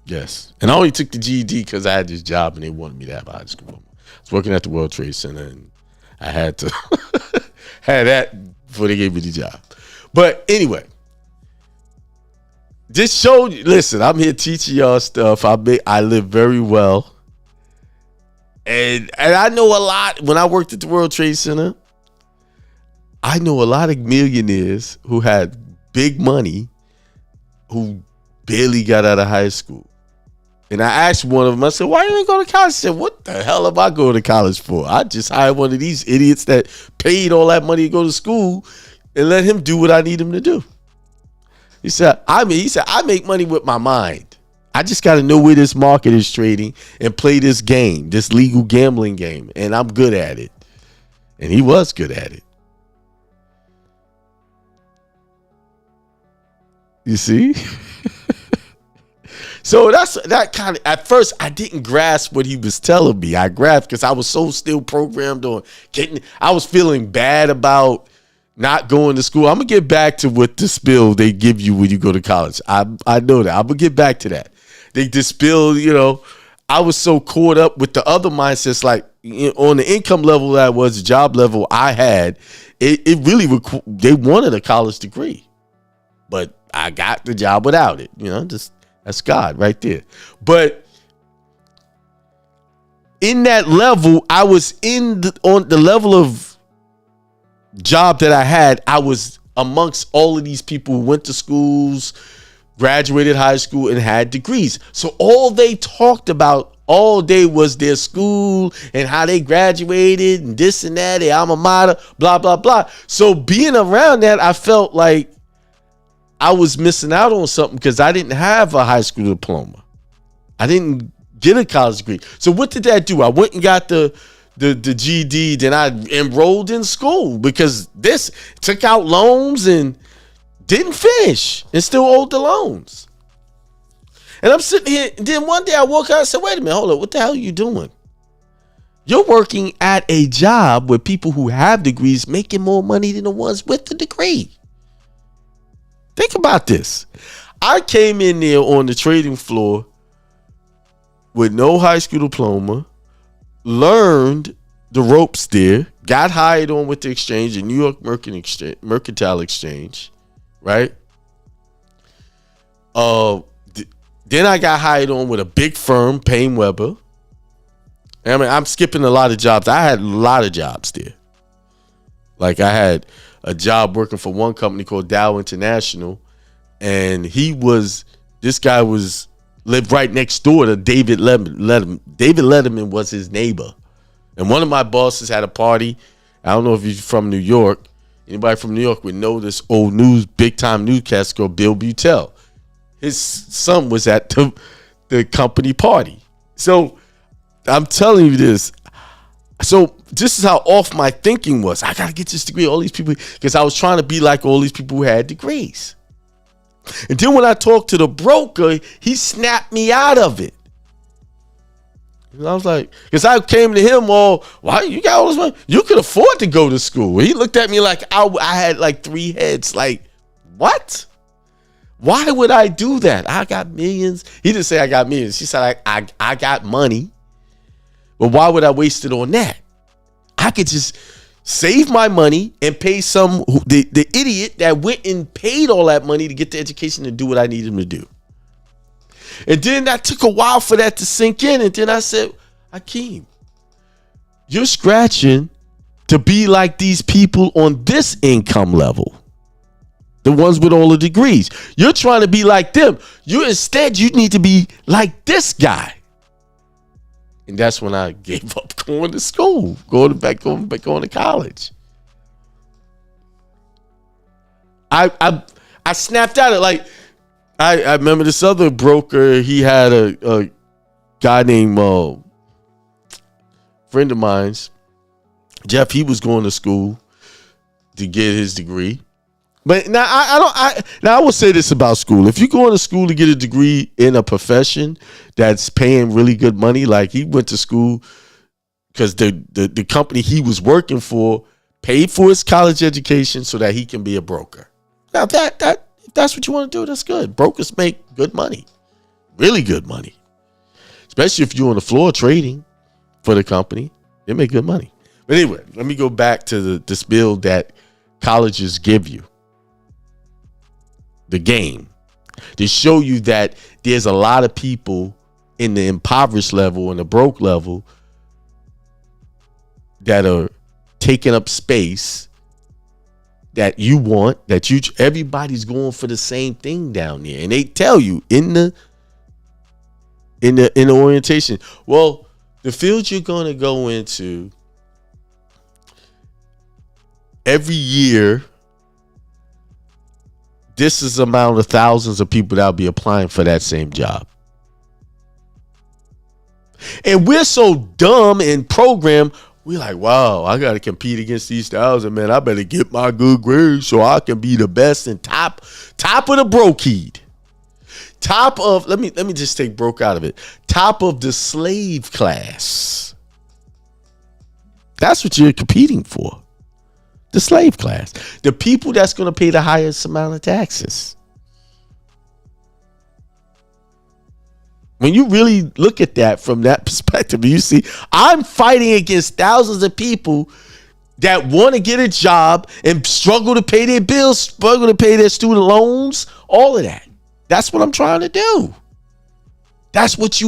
Yes. And I only took the GED because I had this job and they wanted me to have a high school diploma. I was working at the World Trade Center and I had to have that before they gave me the job. But anyway, this showed you, listen, I'm here teaching y'all stuff. I live very well. And I know a lot. When I worked at the World Trade Center, I know a lot of millionaires who had big money who barely got out of high school. And I asked one of them, I said, why you ain't go to college? He said, what the hell am I going to college for? I just hired one of these idiots that paid all that money to go to school and let him do what I need him to do. He said, I make money with my mind. I just got to know where this market is trading and play this game, this legal gambling game. And I'm good at it. And he was good at it. You see? So that kind of, at first I didn't grasp what he was telling me. I grasped because I was so still programmed on I was feeling bad about not going to school. I'm going to get back to what the spill they give you when you go to college. I know that. I'm going to get back to that. They dispill, I was so caught up with the other mindsets, like on the income level that I was, the job level I had, it really, they wanted a college degree. But I got the job without it, just. That's God right there. But in that level, I was on the level of job that I had. I was amongst all of these people who went to schools, graduated high school and had degrees. So all they talked about all day was their school and how they graduated and this and that, their alma mater, blah, blah, blah. So being around that, I felt like I was missing out on something because I didn't have a high school diploma. I didn't get a college degree. So what did that do? I went and got the GED, then I enrolled in school because this took out loans and didn't finish and still owed the loans. And I'm sitting here, and then one day I woke up and said, wait a minute, hold up, what the hell are you doing? You're working at a job where people who have degrees making more money than the ones with the degree. Think about this. I came in there on the trading floor with no high school diploma, learned the ropes there, got hired on with the exchange, the New York Mercantile Exchange, right? Then I got hired on with a big firm, Payne Webber. I mean, I'm skipping a lot of jobs. I had a lot of jobs there. Like I had a job working for one company called Dow International, and this guy lived right next door to David Letterman. David Letterman was his neighbor. And one of my bosses had a party. I don't know if you're from New York. Anybody from New York would know this old big time newscaster called Bill Butel. His son was at the company party. So I'm telling you this. So this is how off my thinking was. I got to get this degree. All these people, because I was trying to be like all these people who had degrees. And then when I talked to the broker, he snapped me out of it. And I was like, because I came to him why you got all this money? You could afford to go to school. He looked at me like I had like 3 heads. Like, what? Why would I do that? I got millions. He didn't say I got millions. He said I got money. But why would I waste it on that? I could just save my money and pay the idiot that went and paid all that money to get the education to do what I need him to do. And then that took a while for that to sink in. And then I said, Akeem, you're scratching to be like these people on this income level. The ones with all the degrees. You're trying to be like them. You need to be like this guy. And that's when I gave up going to school, going back to college. I snapped out of like I remember this other broker. He had a guy named friend of mine's, Jeff. He was going to school to get his degree. But now I will say this about school. If you're going to school to get a degree in a profession that's paying really good money, like he went to school because the company he was working for paid for his college education so that he can be a broker. Now if that's what you want to do, that's good. Brokers make good money, really good money, especially if you're on the floor trading for the company. They make good money. But anyway, let me go back to this bill that colleges give you. The game to show you that there's a lot of people in the impoverished level and the broke level that are taking up space that you want, everybody's going for the same thing down there. And they tell you in the orientation, well, the field you're going to go into every year, this is the amount of thousands of people that'll be applying for that same job. And we're so dumb and programmed, we're like, wow, I got to compete against these thousands, man. I better get my good grades so I can be the best and top of the brokeed. Top of, let me just take broke out of it. Top of the slave class. That's what you're competing for. The slave class, the people that's going to pay the highest amount of taxes. When you really look at that from that perspective, you see, I'm fighting against thousands of people that want to get a job and struggle to pay their bills, struggle to pay their student loans, all of that. That's what I'm trying to do. That's what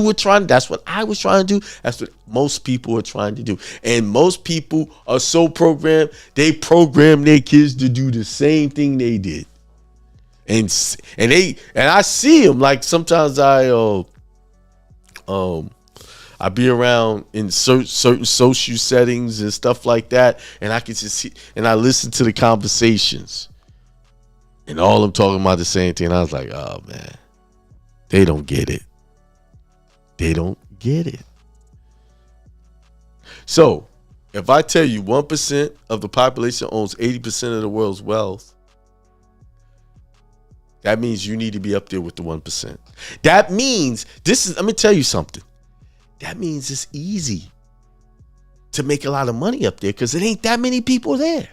that's what I was trying to do. That's what most people are trying to do. And most people are so programmed, they program their kids to do the same thing they did. and I see them. Like sometimes I be around in certain social settings and stuff like that, and I can just see, and I listen to the conversations, and all them talking about the same thing. And I was like, oh man, they don't get it. They don't get it. So, if I tell you 1% of the population owns 80% of the world's wealth, that means you need to be up there with the 1%. That means let me tell you something. That means it's easy to make a lot of money up there because it ain't that many people there.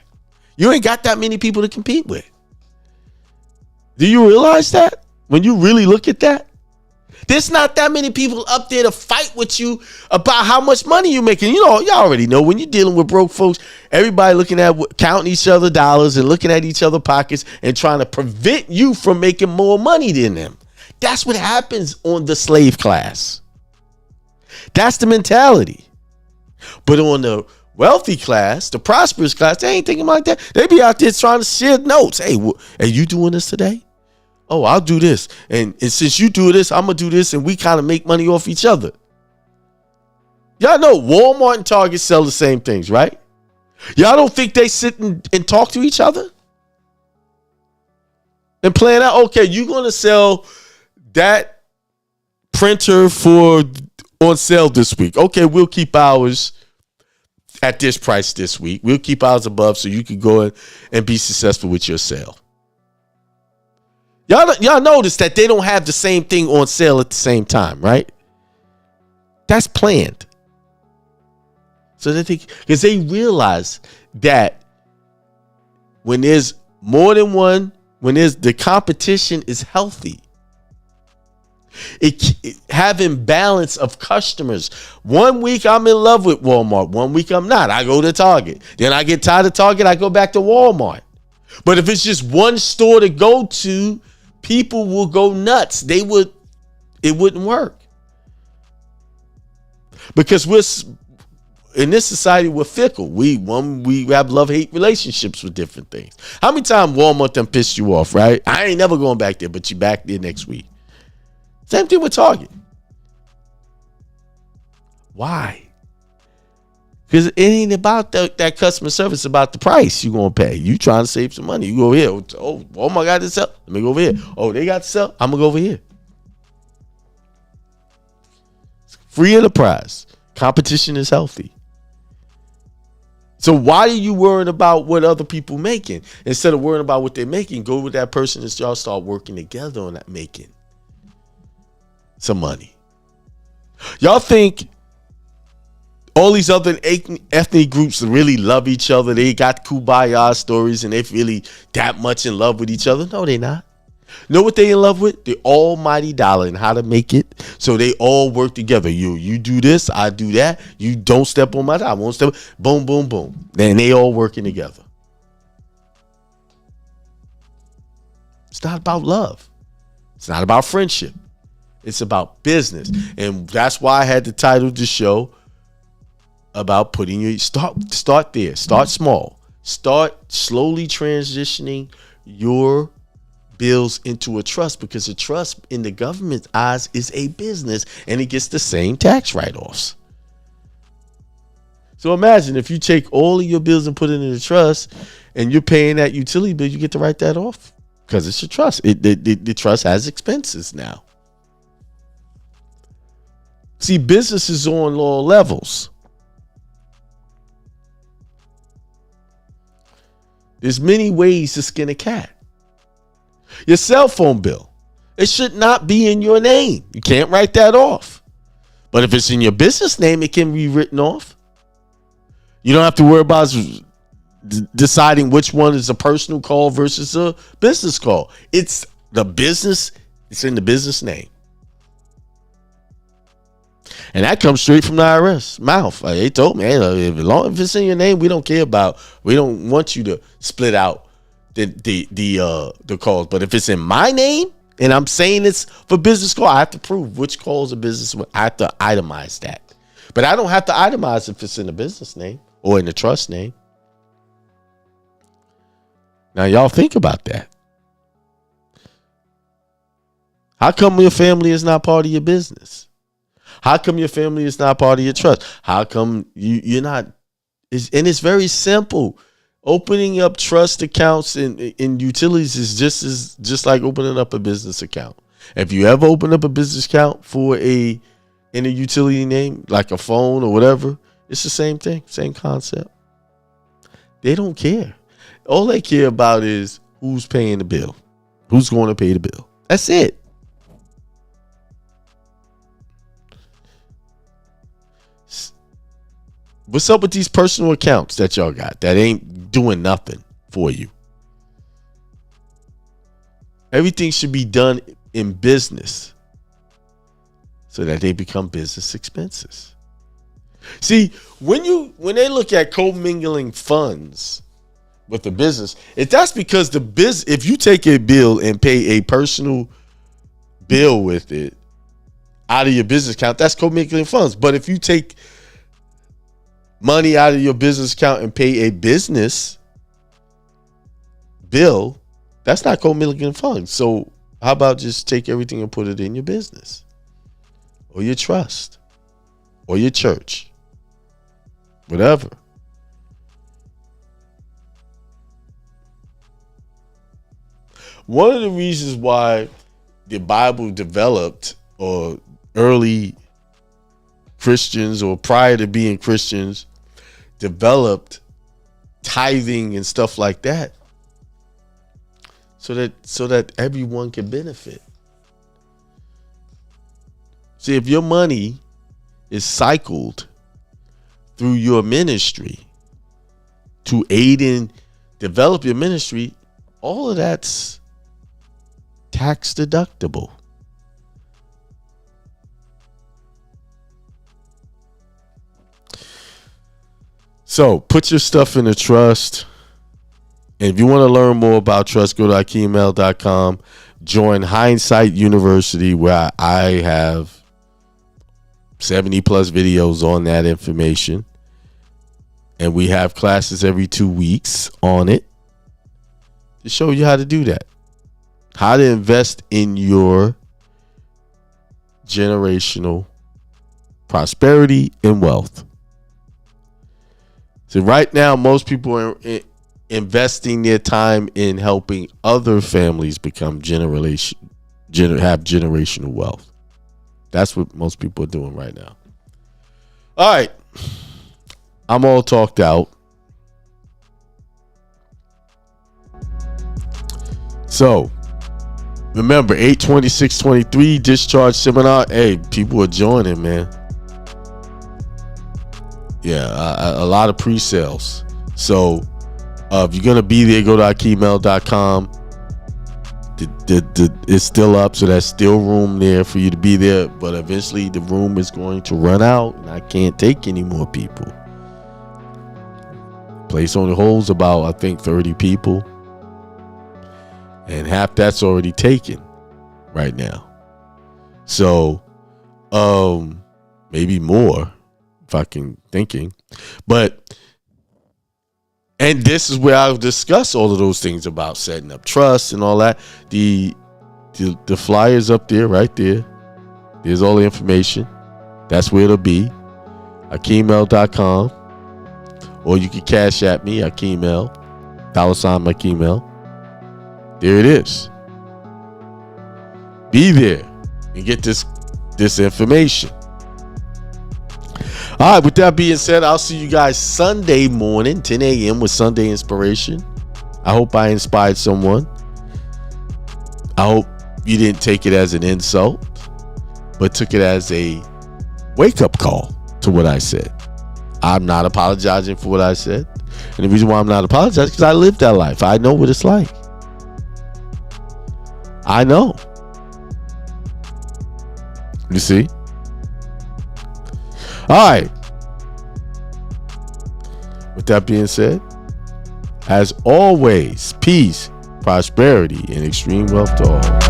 You ain't got that many people to compete with. Do you realize that when you really look at that? There's not that many people up there to fight with you about how much money you're making. You know, y'all already know when you're dealing with broke folks, everybody looking at counting each other dollars and looking at each other pockets and trying to prevent you from making more money than them. That's what happens on the slave class. That's the mentality. But on the wealthy class, the prosperous class, they ain't thinking like that. They be out there trying to share notes. Hey, are you doing this today? Oh, I'll do this. And since you do this, I'm going to do this. And we kind of make money off each other. Y'all know Walmart and Target sell the same things, right? Y'all don't think they sit and talk to each other? And plan out, okay, you're going to sell that printer on sale this week. Okay, we'll keep ours at this price this week. We'll keep ours above so you can go and be successful with your sale. Y'all notice that they don't have the same thing on sale at the same time, right? That's planned. So because they realize that when there's more than one, when the competition is healthy, having balance of customers. 1 week I'm in love with Walmart. 1 week I'm not. I go to Target. Then I get tired of Target. I go back to Walmart. But if it's just one store to go to, people will go nuts. It wouldn't work. Because in this society, we're fickle. We have love-hate relationships with different things. How many times Walmart done pissed you off, right? I ain't never going back there, but you back there next week. Same thing with Target. Why? Because it ain't about that customer service, it's about the price you're going to pay. You trying to save some money. You go here. Oh, Walmart got to sell. Let me go over here. Oh, they got to sell. I'm going to go over here. Free enterprise. Competition is healthy. So why are you worrying about what other people making? Instead of worrying about what they're making, go with that person and y'all start working together on that making some money. Y'all think all these other ethnic groups really love each other? They got kumbaya stories and they're really that much in love with each other? No, they're not. Know what they in love with? The almighty dollar and how to make it so they all work together. You do this, I do that. You don't step on my dollar, I won't step. Boom, boom, boom. Then they all working together. It's not about love. It's not about friendship. It's about business. And that's why I had the title of the show about putting your start there. Start small. Start slowly transitioning your bills into a trust, because a trust in the government's eyes is a business and it gets the same tax write-offs. So imagine if you take all of your bills and put it in a trust and you're paying that utility bill, you get to write that off because it's a trust. The trust has expenses now. See, business is on all levels. There's many ways to skin a cat. Your cell phone bill, it should not be in your name. You can't write that off. But if it's in your business name, it can be written off. You don't have to worry about deciding which one is a personal call versus a business call. It's the business. It's in the business name. And that comes straight from the IRS mouth. They told me, hey, as long as it's in your name, we don't want you to split out the calls. But if it's in my name and I'm saying it's for business call, I have to prove which call is a business. I have to itemize that. But I don't have to itemize if it's in the business name or in the trust name. Now, y'all think about that. How come your family is not part of your business? How come your family is not part of your trust? How come you're not? And it's very simple. Opening up trust accounts in utilities is just like opening up a business account. If you ever open up a business account in a utility name, like a phone or whatever, it's the same thing, same concept. They don't care. All they care about is who's paying the bill, who's going to pay the bill. That's it. What's up with these personal accounts that y'all got that ain't doing nothing for you? Everything should be done in business so that they become business expenses. See, when they look at commingling funds with the business, that's because if you take a bill and pay a personal bill with it out of your business account, that's commingling funds. But if you take money out of your business account and pay a business bill, that's not commingling funds. So how about just take everything and put it in your business or your trust or your church, whatever. One of the reasons why the Bible developed, or early Christians or prior to being Christians developed tithing and stuff like that, so that everyone can benefit. See, if your money is cycled through your ministry to aid in develop your ministry, all of that's tax deductible. So put your stuff in a trust. And if you want to learn more about trust, go to akimel.com. Join Hindsight University, where I have 70 plus videos on that information. And we have classes every 2 weeks on it to show you how to do that. How to invest in your generational prosperity and wealth. So right now, most people are investing their time in helping other families become have generational wealth. That's what most people are doing right now. All right. I'm all talked out. So remember, 8/26/23 discharge seminar. Hey, people are joining, man. Yeah, a lot of pre-sales. So if you're gonna be there, go to akimel.com. It's still up, so there's still room there for you to be there. But eventually, the room is going to run out, and I can't take any more people. Place only holds about, I think, 30 people, and half that's already taken right now. So, maybe more, if I can thinking. And this is where I'll discuss all of those things about setting up trust and all that. The flyer's up there, right there. There's all the information. That's where it'll be. akimel.com. Or you can cash at me, Akimel, $Akimel. There it is. Be there and get this information. All right, with that being said, I'll see you guys Sunday morning, 10 a.m. with Sunday Inspiration. I hope I inspired someone. I hope you didn't take it as an insult, but took it as a wake-up call to what I said. I'm not apologizing for what I said. And the reason why I'm not apologizing is because I lived that life. I know what it's like. I know. You see? All right. With that being said, as always, peace, prosperity, and extreme wealth to all.